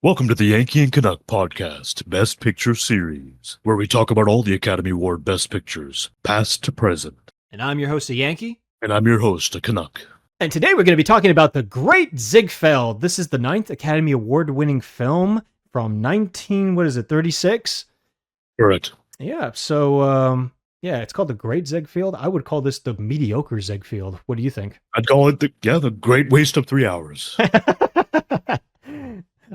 Welcome to the Yankee and Canuck podcast, Best Picture Series, where we talk about all the Academy Award Best Pictures, past to present. And I'm your host, a Yankee. And I'm your host, a Canuck. And today we're going to be talking about The Great Ziegfeld. This is the 9th Academy Award-winning film from 36? Correct. Yeah, so, it's called The Great Ziegfeld. I would call this the mediocre Ziegfeld. What do you think? I'd call it the great waste of 3 hours.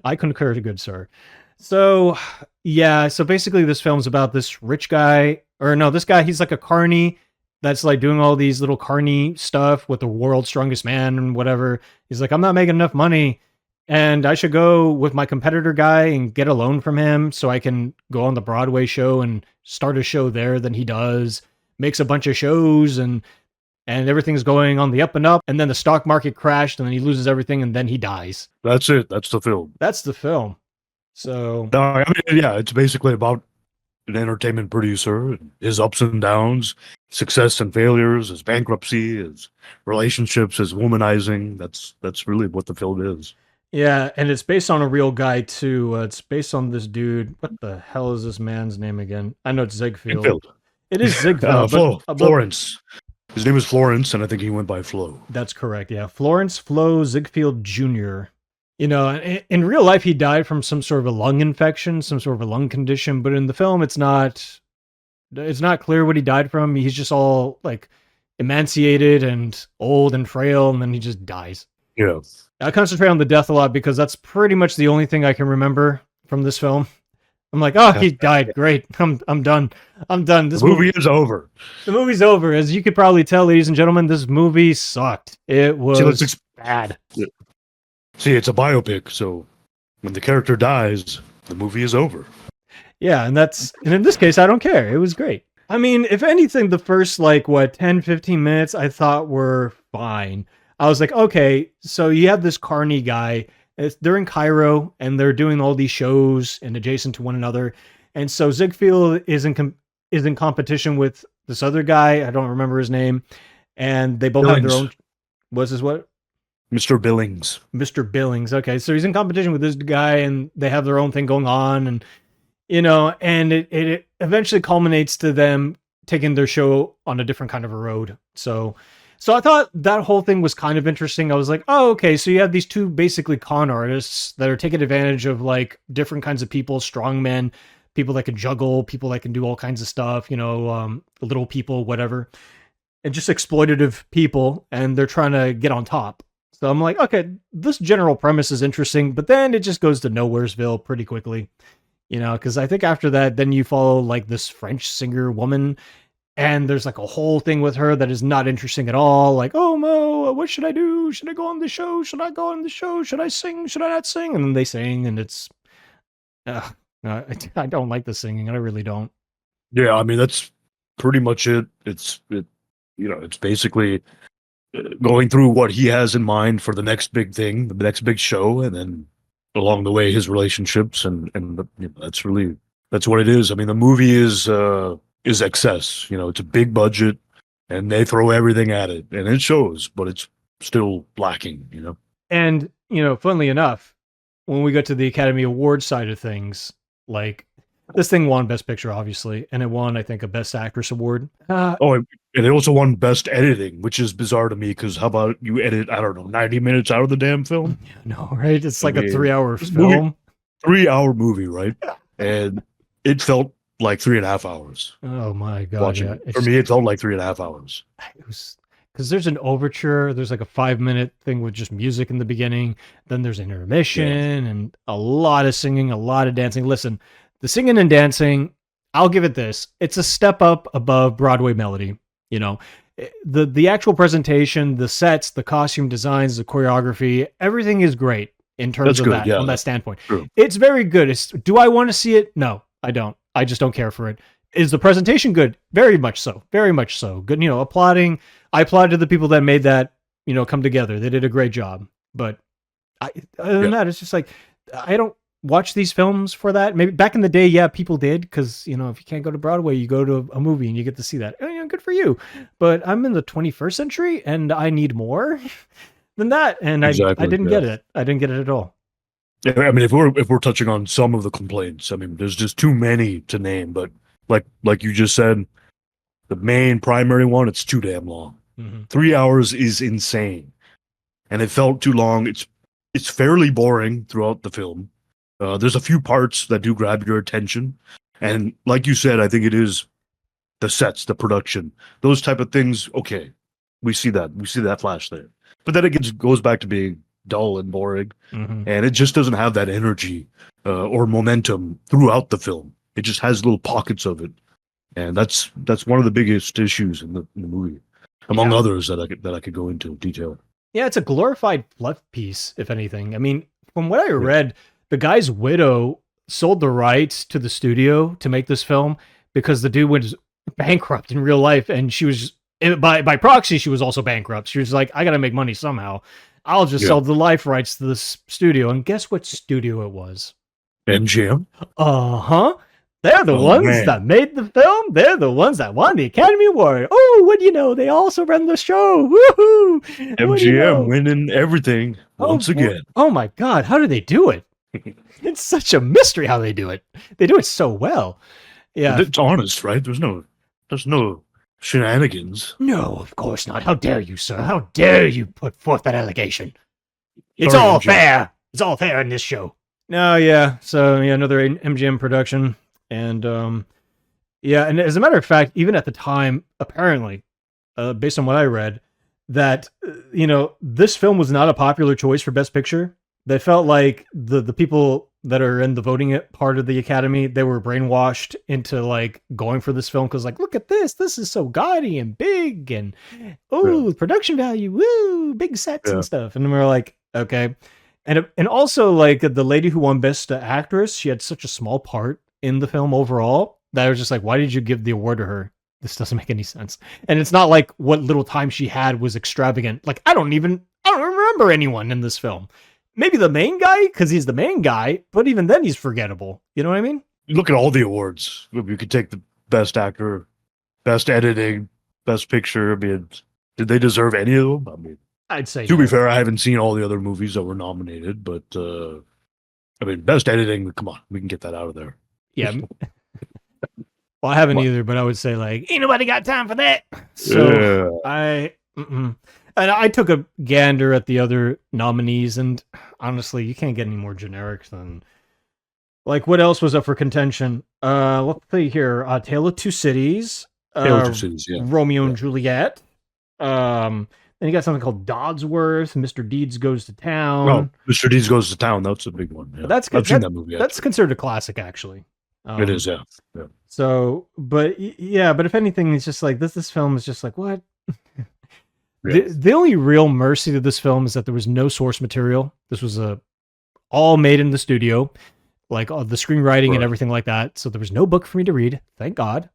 I concur, good sir. So basically this film's about this rich guy, this guy, he's like a carnie that's like doing all these little carnie stuff with the world's strongest man and whatever. He's like, I'm not making enough money and I should go with my competitor guy and get a loan from him so I can go on the Broadway show and start a show there. Then he does, makes a bunch of shows and everything's going on the up and up. And then the stock market crashed and then he loses everything and then he dies. That's it. That's the film. That's the film. So, it's basically about an entertainment producer, his ups and downs, success and failures, his bankruptcy, his relationships, his womanizing. That's really what the film is. Yeah, and it's based on a real guy too. It's based on this dude. What the hell is this man's name again? I know it's Ziegfeld. It is Ziegfeld. Florence. His name is Florence, and I think he went by Flo. That's correct, yeah. Florence Flo Ziegfeld Jr. You know, in real life, he died from some sort of a lung infection, some sort of a lung condition, but in the film, it's not clear what he died from. He's just all, like, emaciated and old and frail, and then he just dies. Yeah. I concentrate on the death a lot because that's pretty much the only thing I can remember from this film. I'm like, oh, he died. Great. I'm done. I'm done. This movie is over. The movie's over. As you could probably tell, ladies and gentlemen, this movie sucked. It was bad. See, it's a biopic, so when the character dies, the movie is over. Yeah, and in this case, I don't care. It was great. I mean, if anything, the first, 10, 15 minutes I thought were fine. I was like, okay, so you have this carny guy. They're in Cairo, and they're doing all these shows and adjacent to one another. And so Ziegfeld is in competition with this other guy. I don't remember his name. And they both have their own... What's his what? Mr. Billings. Mr. Billings. Okay, so he's in competition with this guy, and they have their own thing going on. And, and it eventually culminates to them taking their show on a different kind of a road. So I thought that whole thing was kind of interesting. I was like, oh, okay, so you have these two basically con artists that are taking advantage of different kinds of people, strong men, people that can juggle, people that can do all kinds of stuff, little people, whatever, and just exploitative people, and they're trying to get on top. So I'm like, okay, this general premise is interesting, but then it just goes to Nowheresville pretty quickly, because I think after that, then you follow this French singer woman. And there's a whole thing with her that is not interesting at all. Like, oh, Mo, what should I do? Should I go on the show? Should I go on the show? Should I sing? Should I not sing? And then they sing, and it's... I don't like the singing. I really don't. Yeah, I mean, that's pretty much it. It's basically going through what he has in mind for the next big thing, the next big show, and then along the way, his relationships, and that's what it is. I mean, the movie is excess. It's a big budget and they throw everything at it and it shows, but it's still lacking, And, funnily enough, when we go to the Academy Award side of things, this thing won Best Picture, obviously, and it won, I think, a Best Actress award. And it also won Best Editing, which is bizarre to me because how about you edit, 90 minutes out of the damn film? No, right? It's a 3-hour film. 3-hour movie, right? And it felt like 3.5 hours. Oh my god! Yeah. For me, it felt like 3.5 hours. It was because there's an overture. There's a 5-minute thing with just music in the beginning. Then there's intermission and a lot of singing, a lot of dancing. Listen, the singing and dancing, I'll give it this: it's a step up above Broadway melody. The actual presentation, the sets, the costume designs, the choreography, everything is great in terms of that. Yeah, on that standpoint, true. It's very good. Do I want to see it? No, I don't. I just don't care for it. Is the presentation good? Very much so. Very much so. Good, applauding. I applaud to the people that made that, come together. They did a great job. But other than that, it's just I don't watch these films for that. Maybe back in the day, yeah, people did. Because, if you can't go to Broadway, you go to a movie and you get to see that. Good for you. But I'm in the 21st century and I need more than that. And exactly, I didn't get it. I didn't get it at all. I mean, if we're touching on some of the complaints, I mean, there's just too many to name. But like you just said, the main primary one, it's too damn long. 3 hours is insane, and it felt too long. It's fairly boring throughout the film. There's a few parts that do grab your attention, and like you said, I think it is the sets, the production, those type of things. Okay, we see that flash there, but then goes back to being dull and boring, and it just doesn't have that energy or momentum throughout the film. It just has little pockets of it, and that's one of the biggest issues in the movie, among others that I could go into detail. Yeah, it's a glorified fluff piece, if anything. I mean, from what I read, the guy's widow sold the rights to the studio to make this film because the dude was bankrupt in real life, and she was by proxy. She was also bankrupt. She was like, "I got to make money somehow. I'll just sell the life rights to this studio." And guess what studio it was? MGM. They're the ones that made the film. They're the ones that won the Academy Award. Oh, what do you know? They also run the show. Woohoo! MGM winning everything once again. Oh my God, how do they do it? It's such a mystery how they do it. They do it so well. Yeah, it's honest, right? There's no shenanigans. No, of course not. How dare you, sir? How dare you put forth that allegation? It's all fair. It's all fair in this show. No, yeah. So yeah, another MGM production. And and as a matter of fact, even at the time, apparently, based on what I read, that this film was not a popular choice for Best Picture. They felt like the people that are in the voting part of the Academy, they were brainwashed into like going for this film because like, look at this is so gaudy and big and production value, woo, big sets and stuff. And we were like, okay, and also like the lady who won Best Actress, she had such a small part in the film overall that I was just like, why did you give the award to her? This doesn't make any sense. And it's not like what little time she had was extravagant. Like I don't remember anyone in this film. Maybe the main guy, because he's the main guy, but even then he's forgettable. You know what I mean? Look at all the awards. You could take the best actor, best editing, best picture. I mean, did they deserve any of them? I mean, I'd say to be fair, I haven't seen all the other movies that were nominated, but I mean, best editing, come on, we can get that out of there. Yeah. Well, I haven't either, but I would say like, ain't nobody got time for that. So and I took a gander at the other nominees, and honestly, you can't get any more generic than like what else was up for contention? Let's see here. Tale of Two Cities. Romeo and Juliet. Then you got something called Dodsworth. Mr. Deeds Goes to Town. Oh, Mr. Deeds Goes to Town. That's a big one. Yeah. I've seen that movie. That's considered a classic, actually. It is, yeah. So, but if anything, it's just like this film is just like, what? The only real mercy to this film is that there was no source material. This was all made in the studio, like all the screenwriting and everything like that. So there was no book for me to read. Thank God.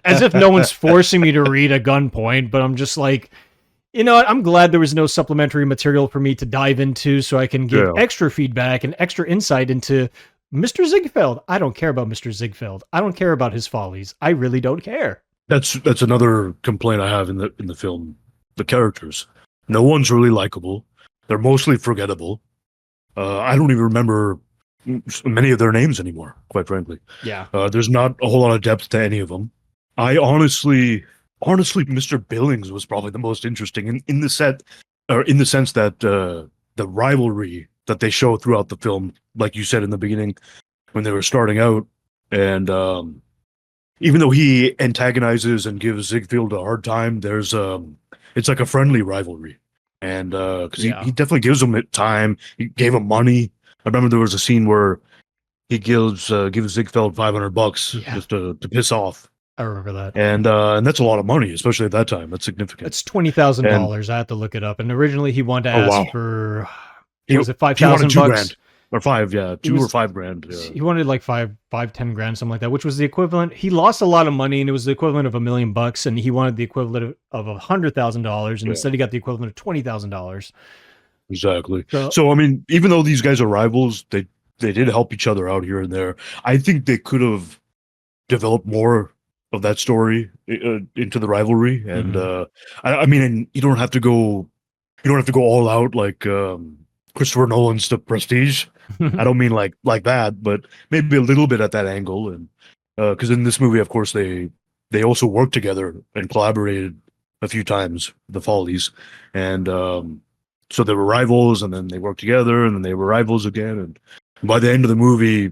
As if no one's forcing me to read at gunpoint, but I'm just like, you know what? I'm glad there was no supplementary material for me to dive into so I can give extra feedback and extra insight into Mr. Ziegfeld. I don't care about Mr. Ziegfeld. I don't care about his follies. I really don't care. That's another complaint I have in the film. The characters. No one's really likable. They're mostly forgettable. I don't even remember many of their names anymore, quite frankly. Yeah. There's not a whole lot of depth to any of them. I honestly, Mr. Billings was probably the most interesting in the sense that the rivalry that they show throughout the film, like you said in the beginning, when they were starting out, and even though he antagonizes and gives Ziegfeld a hard time, there's it's like a friendly rivalry, and because he definitely gives him time. He gave him money. I remember there was a scene where he gives Ziegfeld $500 just to piss off. I remember that, and that's a lot of money, especially at that time. That's significant. It's $20,000. I had to look it up, and originally he wanted to ask for was it $5,000 or $5,000? Yeah, $2,000 or $5,000. Yeah. He wanted like $10,000, something like that, which was the equivalent. He lost a lot of money, and it was the equivalent of $1 million, and he wanted the equivalent of $100,000, and instead he got the equivalent of $20,000. Exactly. So I mean, even though these guys are rivals, they did help each other out here and there. I think they could have developed more of that story into the rivalry, and I mean, you don't have to go all out like Christopher Nolan's The Prestige. I don't mean like that, but maybe a little bit at that angle. And because in this movie, of course, they also worked together and collaborated a few times, the Follies, and so they were rivals, and then they worked together, and then they were rivals again. And by the end of the movie,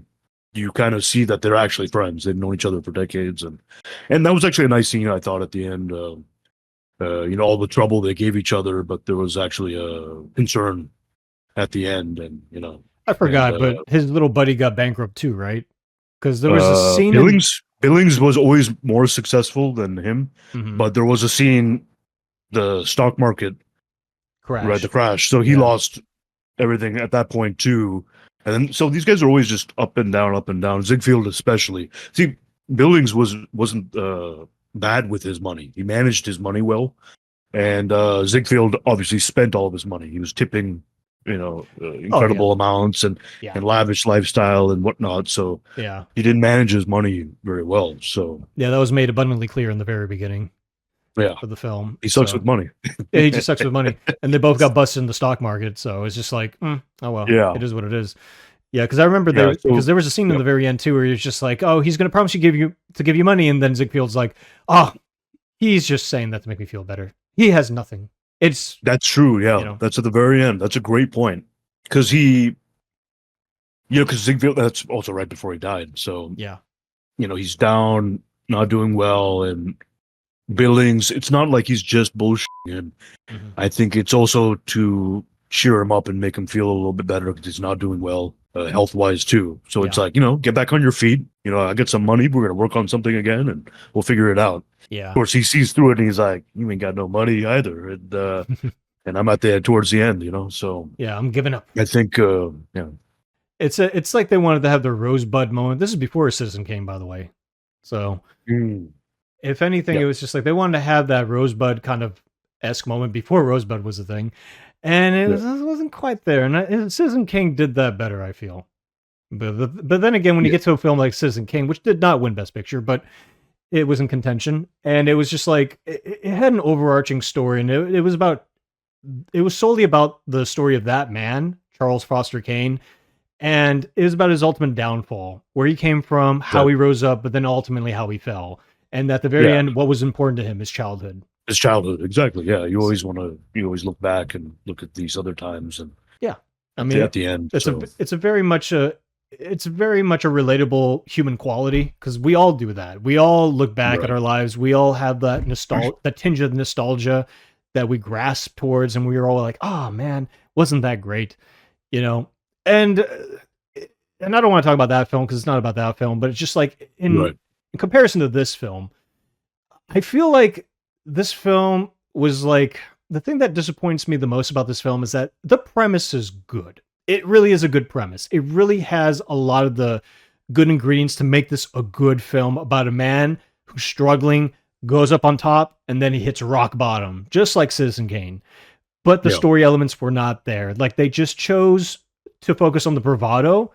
you kind of see that they're actually friends. They've known each other for decades, and that was actually a nice scene, I thought, at the end. All the trouble they gave each other, but there was actually a concern at the end, and I forgot, but his little buddy got bankrupt too, right? Because there was a scene. Billings was always more successful than him, but there was a scene, the stock market crash, right? The crash. So he lost everything at that point too. And then, so these guys are always just up and down, up and down. Ziegfeld especially. See, Billings wasn't bad with his money. He managed his money well, and Ziegfeld obviously spent all of his money. He was tipping, incredible amounts and lavish lifestyle and whatnot. So he didn't manage his money very well. So that was made abundantly clear in the very beginning. Of the film. He sucks with money. He just sucks with money. And they both got busted in the stock market. So it's just like, oh well, it is what it is. Yeah, because I remember because there was a scene in the very end too where he was just like, oh, he's going to promise to give you money, and then Ziegfeld's like, oh, he's just saying that to make me feel better. He has nothing. That's true. Yeah, that's at the very end. That's a great point because because Ziegfeld, that's also right before he died. So he's down, not doing well, and Billings, it's not like he's just bullshitting him. I think it's also to cheer him up and make him feel a little bit better because he's not doing well health wise too. So it's like, get back on your feet. I get some money. We're going to work on something again and we'll figure it out. Yeah. Of course, he sees through it and he's like, you ain't got no money either. And, and I'm at towards the end, so. Yeah, I'm giving up. I think, It's like they wanted to have their Rosebud moment. This is before Citizen Kane, by the way. So. If anything, it was just like they wanted to have that Rosebud kind of esque moment before Rosebud was a thing, and it wasn't quite there. And Citizen Kane did that better, I feel. But then again, when you get to a film like Citizen Kane, which did not win Best Picture, but it was in contention, and it was just like it had an overarching story, and it was solely about the story of that man, Charles Foster Kane, and it was about his ultimate downfall, where he came from, how he rose up, but then ultimately how he fell. And at the very end, what was important to him, his childhood. His childhood, exactly. Yeah, you always look back and look at these other times, and I mean, at the end, it's very much a relatable human quality because we all do that. We all look back at our lives. We all have that that tinge of nostalgia that we grasp towards, and we are all like, "Oh man, wasn't that great?" And I don't want to talk about that film because it's not about that film, but it's just like in comparison to this film, I feel like this film was like the thing that disappoints me the most about this film is that the premise is good. It really is a good premise. It really has a lot of the good ingredients to make this a good film about a man who's struggling, goes up on top, and then he hits rock bottom, just like Citizen Kane. But the story elements were not there. Like they just chose to focus on the bravado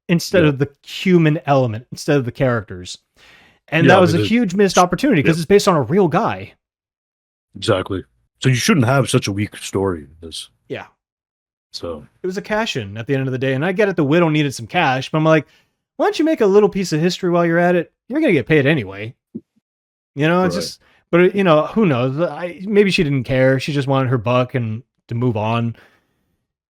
instead of the human element, instead of the characters. And that was a huge missed opportunity because it's based on a real guy. Exactly. So you shouldn't have such a weak story. Yeah. So it was a cash in at the end of the day. And I get it. The widow needed some cash, but I'm like, why don't you make a little piece of history while you're at it? You're going to get paid anyway. It's just, but who knows? Maybe she didn't care. She just wanted her buck and to move on.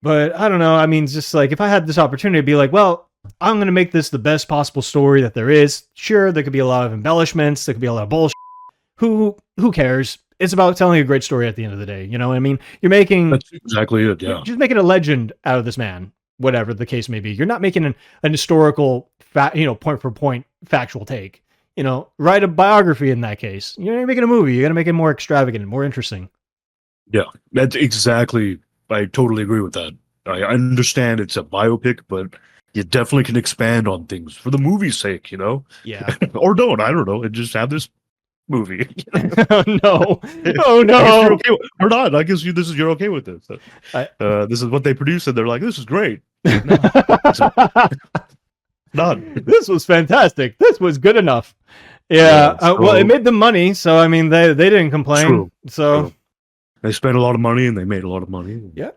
But I don't know. I mean, just like if I had this opportunity, I'd be like, well, I'm going to make this the best possible story that there is. Sure, there could be a lot of embellishments. There could be a lot of bullshit. Who cares? It's about telling a great story at the end of the day. You know what I mean? You're making... That's exactly it, yeah. You're just making a legend out of this man, whatever the case may be. You're not making an historical, point-for-point factual take. Write a biography in that case. You're making a movie. You got to make it more extravagant and more interesting. Yeah, that's exactly... I totally agree with that. I understand it's a biopic, but you definitely can expand on things for the movie's sake, Yeah. Or don't, I don't know, and just have this movie. Oh no! Oh no! You're okay or not? I guess you're okay with this. This is what they produced, and they're like, "This is great." Not. This was fantastic. This was good enough. Yeah. Well, it made them money, so I mean, they didn't complain. True. So they spent a lot of money, and they made a lot of money. Yeah.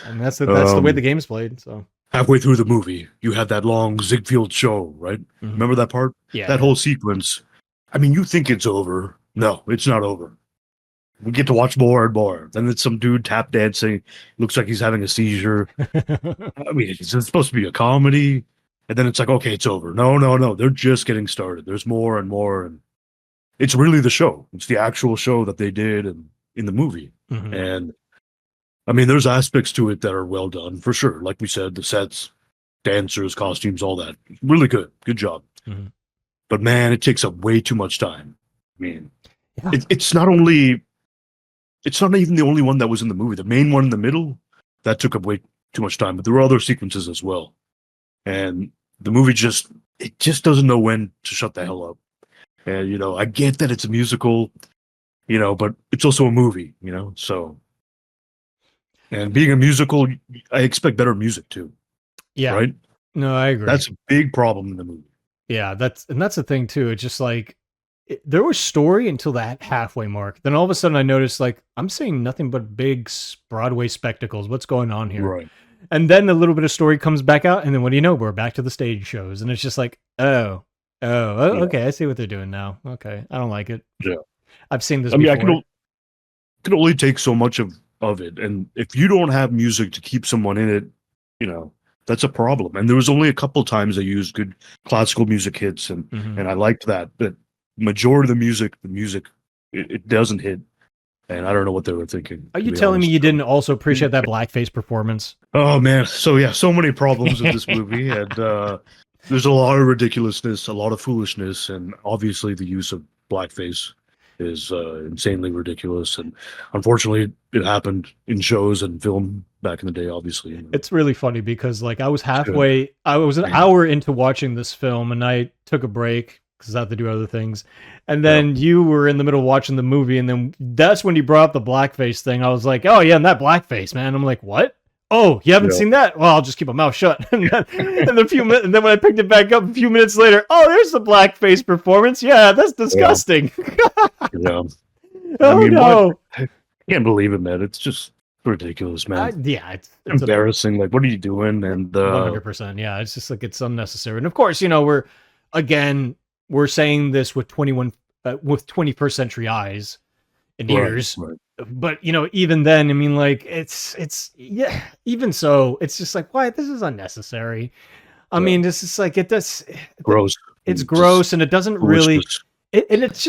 And that's the way the Um, game's played. So halfway through the movie, you have that long Ziegfeld show, right? Mhm. Remember that part? Yeah, That yeah. whole sequence. I mean, you think it's over. No, it's not over. We get to watch more and more. Then it's some dude tap dancing. Looks like he's having a seizure. I mean, it's supposed to be a comedy. And then it's like, okay, it's over. No, no, no. They're just getting started. There's more and more. And it's really the show. It's the actual show that they did in the movie. Mhm. And I mean, there's aspects to it that are well done for sure. Like we said, the sets, dancers, costumes, all that. Really good. Good job. Mhm. But man, it takes up way too much time. I mean, Yeah. it's not even the only one that was in the movie. The main one in the middle, that took up way too much time. But there were other sequences as well. And the movie it just doesn't know when to shut the hell up. And I get that it's a musical, but it's also a movie, so and being a musical, I expect better music too, Yeah. right? No, I agree. That's a big problem in the movie. Yeah, that's the thing too. It's just like there was story until that halfway mark. Then all of a sudden I noticed like I'm seeing nothing but big Broadway spectacles. What's going on here? Right. And then a little bit of story comes back out, and then what do you know? We're back to the stage shows, and it's just like, Yeah. okay, I see what they're doing now. Okay, I don't like it. Yeah. I've seen this I mean, before. can only take so much of it. And if you don't have music to keep someone in it, that's a problem. And there was only a couple times they used good classical music hits, and Mhm. and I liked that. But majority of the music, it doesn't hit. And I don't know what they were thinking. Are to you be telling me honest. you didn't also appreciate that blackface performance? Oh man, so yeah, so many problems with this movie, and there's a lot of ridiculousness, a lot of foolishness, and obviously the use of blackface is insanely ridiculous. And unfortunately, it happened in shows and film back in the day. Obviously, It's really funny because like I was an Man. hour into watching this film and I took a break because I had to do other things. And Yeah. then you were in the middle of watching the movie, and then that's when you brought up the blackface thing. I was like, oh yeah, and that blackface, man. I'm like, what? Oh, you haven't Yeah. seen that? Well, I'll just keep my mouth shut. And then when I picked it back up a few minutes later, oh, there's the blackface performance. Yeah, that's disgusting. Yeah. Oh mean, no. I can't believe it, man. It's just ridiculous, man. Yeah, it's Embarrassing. Like, what are you doing? And 100%. Yeah, it's just like it's unnecessary. And of course, we're saying this with 21st century eyes and ears. right. But even then, I mean, like it's yeah. Even so, it's just like, why? This is unnecessary. I Yeah. mean, this is like it does. Gross. It's Just gross, and it doesn't really. foolishness. And it's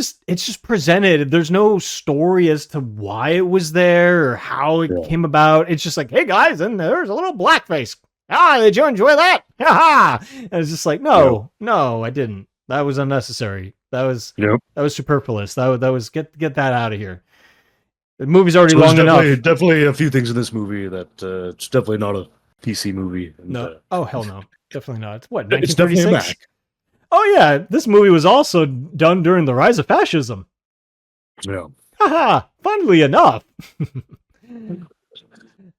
just presented. There's no story as to why it was there or how it Yeah. came about. It's just like, hey guys, and there's a little blackface. Ah, did you enjoy that? Ha ha! And it's just like, no, I didn't. That was unnecessary. That was Yep. superfluous. That was get that out of here. The movie's already So there's long enough. definitely a few things in this movie that it's definitely not a PC movie. And, No, oh hell no, definitely not. It's what it's definitely a 1936. Mac. Oh yeah, this movie was also done during the rise of fascism. Yeah. Haha, funnily enough.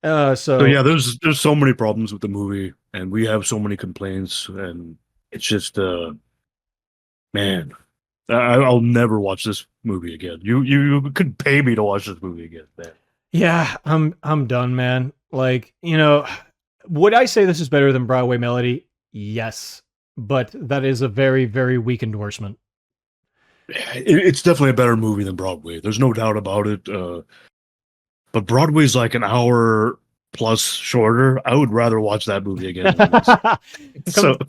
So yeah, there's so many problems with the movie, and we have so many complaints, and it's just man, I'll never watch this movie again. You could pay me to watch this movie again, man. yeah, I'm done, man. Like, would I say this is better than Broadway Melody? Yes, but that is a very, very weak endorsement. It's definitely a better movie than Broadway. There's no doubt about it. But Broadway's like an hour plus shorter. I would rather watch that movie again than this.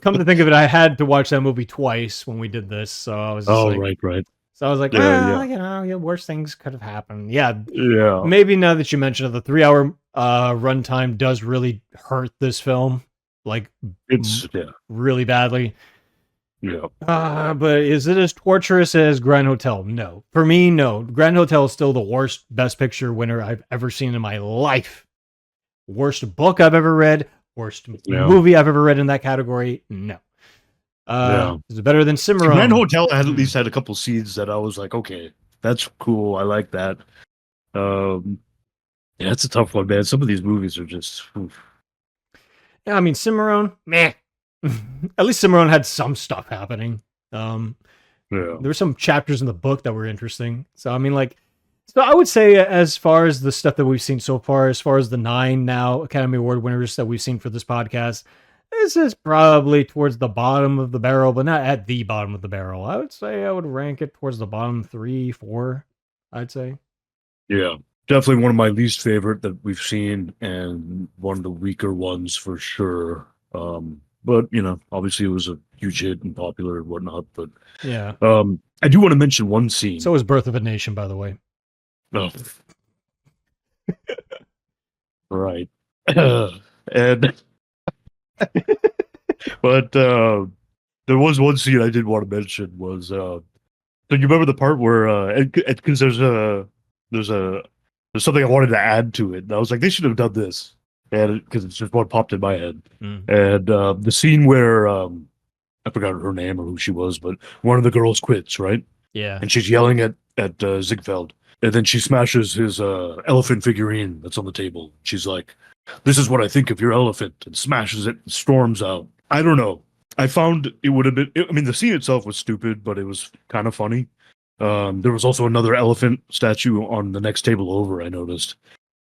Come to think of it, I had to watch that movie twice when we did this, so I was just like, right. So I was like, Yeah, worse things could have happened. Yeah, Yeah. maybe now that you mentioned it, the 3-hour runtime does really hurt this film, like It's really badly. yeah. But is it as torturous as Grand Hotel? No. For me, no. Grand Hotel is still the worst Best Picture winner I've ever seen in my life. Worst book I've ever read. Worst movie I've ever read in that category. No. Is it better than Cimarron? Grand Hotel at least had a couple scenes that I was like, okay, that's cool. I like that. Yeah, it's a tough one, man. Some of these movies are just. Oof. Yeah, I mean, Cimarron, meh. At least Cimarron had some stuff happening. Yeah. There were some chapters in the book that were interesting. So I mean, like, So I would say, as far as the stuff that we've seen so far, as far as the 9 now Academy Award winners that we've seen for this podcast, this is probably towards the bottom of the barrel, but not at the bottom of the barrel. I would say I would rank it towards the bottom 3, 4, I'd say. Yeah, definitely one of my least favorite that we've seen, and one of the weaker ones for sure. But obviously it was a huge hit and popular and whatnot. But Yeah. I do want to mention one scene. So is Birth of a Nation, by the way. Oh. Right. And but there was one scene I did want to mention was so you remember the part where because there's something I wanted to add to it, and I was like, they should have done this, and because it's just what popped in my head. And the scene where I forgot her name or who she was, but one of the girls quits, right? Yeah. And she's yelling at Ziegfeld, and then she smashes his elephant figurine that's on the table. She's like, "This is what I think of your elephant," and smashes it and storms out. I don't know. I found it would have been. I mean, the scene itself was stupid, but it was kind of funny. There was also another elephant statue on the next table over, I noticed.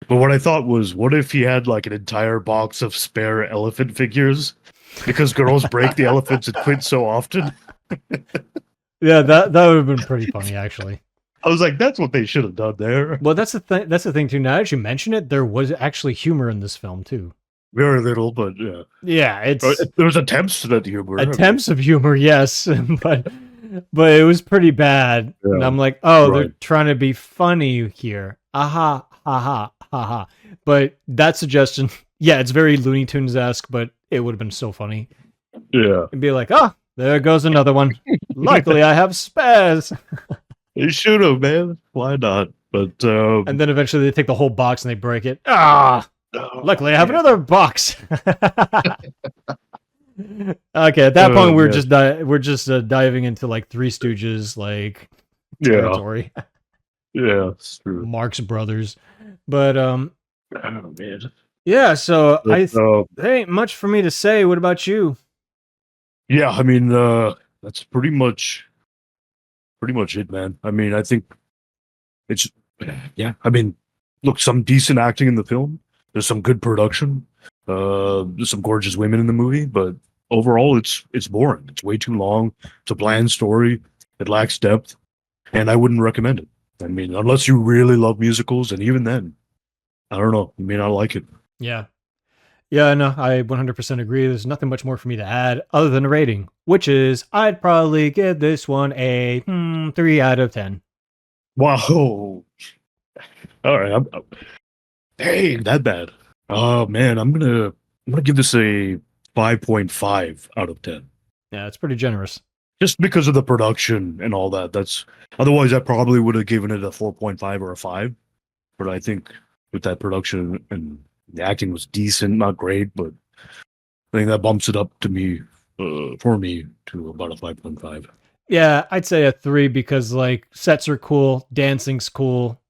But what I thought was, what if he had like an entire box of spare elephant figures? Because girls break the elephants and quit so often. Yeah, that would have been pretty funny, actually. I was like, that's what they should have done there. Well, that's the thing. That's the thing too. Now that you mention it, there was actually humor in this film too. Very little, but yeah. Yeah, it's there was attempts at humor. Attempts of humor, yes, but it was pretty bad. Yeah. And I'm like, oh, right. They're trying to be funny here. Aha, ha ha ha ha. But that suggestion, yeah, it's very Looney Tunes-esque, but it would have been so funny. Yeah. And be like, oh, there goes another one. Luckily, I have spares. You should have, man. Why not? But and then eventually they take the whole box and they break it. Ah, luckily I have another box. Okay, at that point we're just diving into like Three Stooges like territory. Yeah, it's true. Marx Brothers, but oh man. Yeah, so there ain't much for me to say. What about you? Yeah, I mean, that's pretty much it, man. I mean, I think it's, yeah, I mean, look, some decent acting in the film. There's some good production. There's some gorgeous women in the movie, but overall, it's boring. It's way too long. It's a bland story. It lacks depth, and I wouldn't recommend it. I mean, unless you really love musicals, and even then, I don't know. You may not like it. Yeah. Yeah, no, I 100% agree. There's nothing much more for me to add other than a rating, which is I'd probably give this one a 3 out of 10. Wow. All right. Dang, that bad. Oh man, I'm gonna give this a 5.5 out of 10. Yeah, it's pretty generous. Just because of the production and all that. Otherwise I probably would have given it a 4.5 or a 5. But I think with that production and the acting was decent, not great, but I think that bumps it up to me for me to about a 5.5. Yeah, I'd say a 3 because like sets are cool, dancing's cool,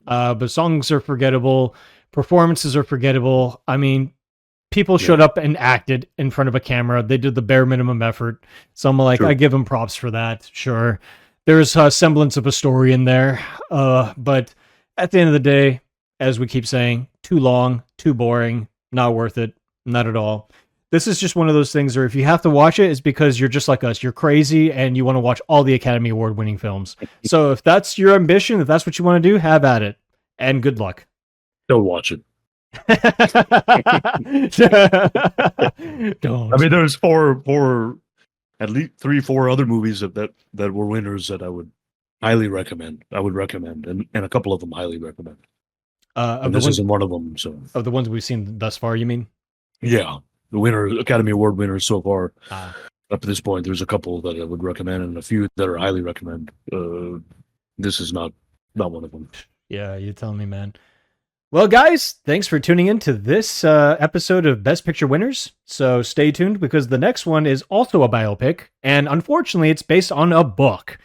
but songs are forgettable, performances are forgettable. I mean, people showed up and acted in front of a camera. They did the bare minimum effort. So I'm like, I give them props for that. Sure. There's a semblance of a story in there. But at the end of the day, as we keep saying, too long, too boring, not worth it, not at all. This is just one of those things where if you have to watch it, it's because you're just like us. You're crazy and you want to watch all the Academy Award winning films. So if that's your ambition, if that's what you want to do, have at it. And good luck. Don't watch it. Don't. I mean, there's at least 3-4 other movies that were winners that I would highly recommend. And a couple of them highly recommend. And this isn't one of them. So of the ones we've seen thus far, you mean? Yeah, the Academy Award winners so far. Up to this point, there's a couple that I would recommend, and a few that are highly recommend. This is not one of them. Yeah, you tell me, man. Well, guys, thanks for tuning in to this episode of Best Picture Winners. So stay tuned because the next one is also a biopic, and unfortunately, it's based on a book,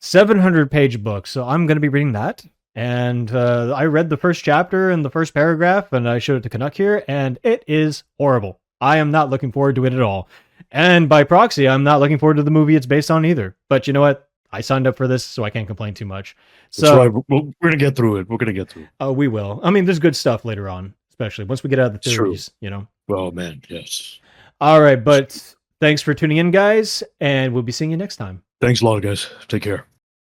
700-page book. So I'm going to be reading that. And I read the first chapter and the first paragraph, and I showed it to Canuck here, and it is horrible. I am not looking forward to it at all. And by proxy, I'm not looking forward to the movie it's based on either. But you know what? I signed up for this, so I can't complain too much. That's So right. We're gonna get through it. We're gonna get through it. we will. I mean, there's good stuff later on, especially once we get out of the It's true. theories, you know. Oh man, yes. All right, but thanks for tuning in, guys, and we'll be seeing you next time. Thanks a lot, guys. Take care.